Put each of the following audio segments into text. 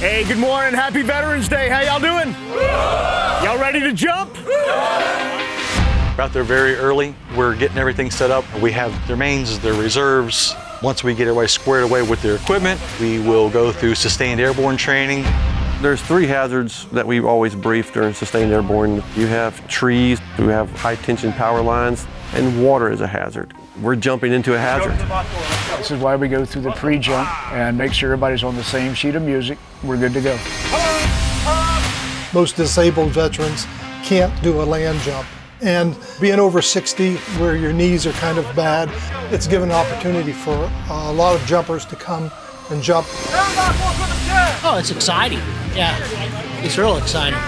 Hey, good morning. Happy Veterans Day. How y'all doing? Y'all ready to jump? We're out there very early. We're getting everything set up. We have their mains, their reserves. Once we get everybody squared away with their equipment, we will go through sustained airborne training. There's 3 hazards that we always brief during sustained airborne. You have trees, we have high tension power lines, and water is a hazard. We're jumping into a hazard. This is why we go through the pre-jump and make sure everybody's on the same sheet of music. We're good to go. Most disabled veterans can't do a land jump. And being over 60, where your knees are kind of bad, it's given an opportunity for a lot of jumpers to come and jump. Oh, it's exciting. Yeah, it's real exciting.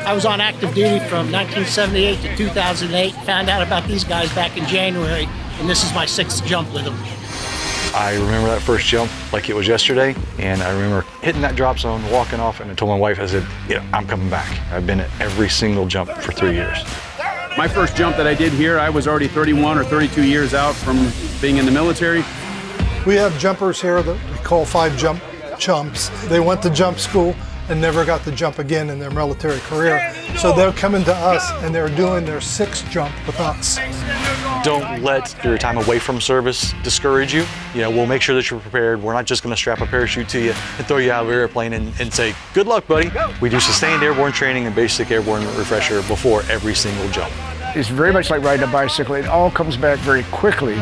I was on active duty from 1978 to 2008. Found out about these guys back in January, and this is my 6th jump with them. I remember that first jump like it was yesterday, and I remember hitting that drop zone, walking off, and I told my wife, I said, yeah, I'm coming back. I've been at every single jump for 3 years. My first jump that I did here, I was already 31 or 32 years out from being in the military. We have jumpers here that we call 5 jump chumps. They went to jump school and never got to jump again in their military career. So they're coming to us and they're doing their 6th jump with us. Don't let your time away from service discourage you. You know, we'll make sure that you're prepared. We're not just gonna strap a parachute to you and throw you out of the airplane and say, good luck, buddy. We do sustained airborne training and basic airborne refresher before every single jump. It's very much like riding a bicycle. It all comes back very quickly.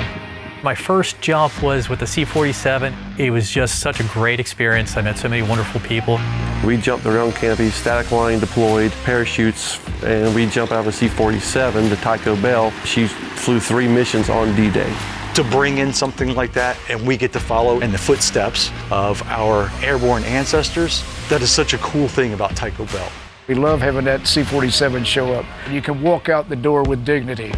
My first jump was with the C-47. It was just such a great experience. I met so many wonderful people. We jumped around canopy, static line deployed, parachutes, and we jump out of a C-47 to Tycho Bell. She flew 3 missions on D-Day. To bring in something like that and we get to follow in the footsteps of our airborne ancestors, that is such a cool thing about Tycho Bell. We love having that C-47 show up. You can walk out the door with dignity.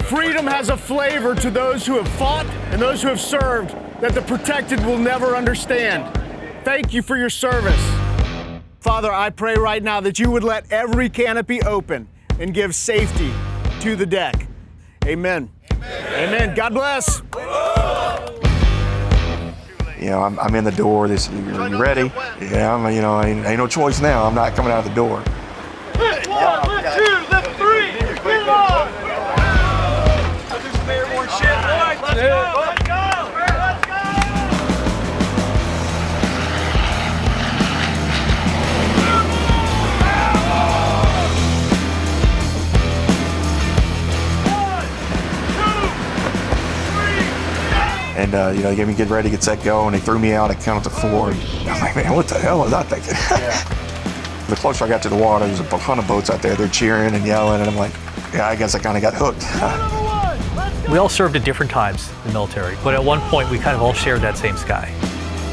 Freedom has a flavor to those who have fought and those who have served that the protected will never understand. Thank you for your service. Father, I pray right now that you would let every canopy open and give safety to the deck. Amen. Amen. God bless. You know, I'm in the door. They said, you ready? Yeah, ain't no choice now. I'm not coming out of the door. Lift 1, lift 2, lift 3. Get on. Let's do some airborne shit. Let's go. Let's go. Let's go. And, they gave me get ready, get set, go, and they threw me out. I counted to 4. I'm like, man, what the hell was I thinking? Yeah. The closer I got to the water, there's a ton of boats out there. They're cheering and yelling, and I'm like, yeah, I guess I kind of got hooked. We all served at different times in the military, but at one point we kind of all shared that same sky.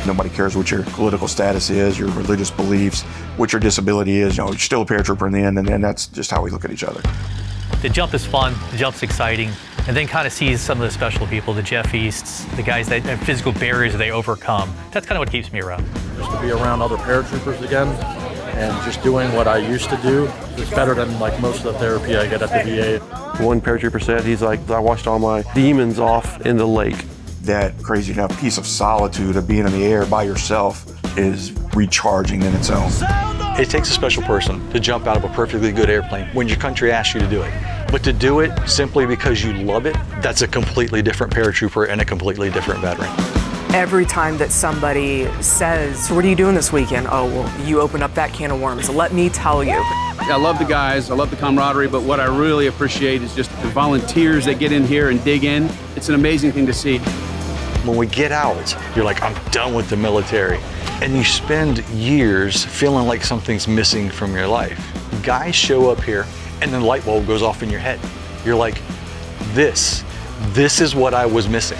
Nobody cares what your political status is, your religious beliefs, what your disability is. You're still a paratrooper in the end, and that's just how we look at each other. The jump is fun, the jump's exciting, and then kind of sees some of the special people, the Jeff Eustis, the guys that have physical barriers that they overcome. That's kind of what keeps me around. Just to be around other paratroopers again and just doing what I used to do is better than like most of the therapy I get at the VA. One paratrooper said, he's like, I washed all my demons off in the lake. That crazy enough piece of solitude of being in the air by yourself is recharging in its own. It takes a special person to jump out of a perfectly good airplane when your country asks you to do it. But to do it simply because you love it, that's a completely different paratrooper and a completely different veteran. Every time that somebody says, so what are you doing this weekend? Oh, well, you open up that can of worms. Let me tell you. I love the guys, I love the camaraderie, but what I really appreciate is just the volunteers that get in here and dig in. It's an amazing thing to see. When we get out, you're like, I'm done with the military. And you spend years feeling like something's missing from your life. Guys show up here and then the light bulb goes off in your head. You're like, this is what I was missing.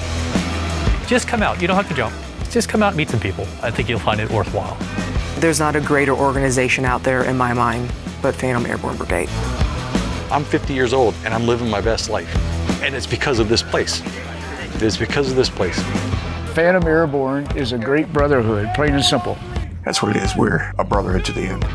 Just come out, you don't have to jump. Just come out and meet some people. I think you'll find it worthwhile. There's not a greater organization out there in my mind but Phantom Airborne Brigade. I'm 50 years old and I'm living my best life. And it's because of this place. It's because of this place. Phantom Airborne is a great brotherhood, plain and simple. That's what it is. We're a brotherhood to the end.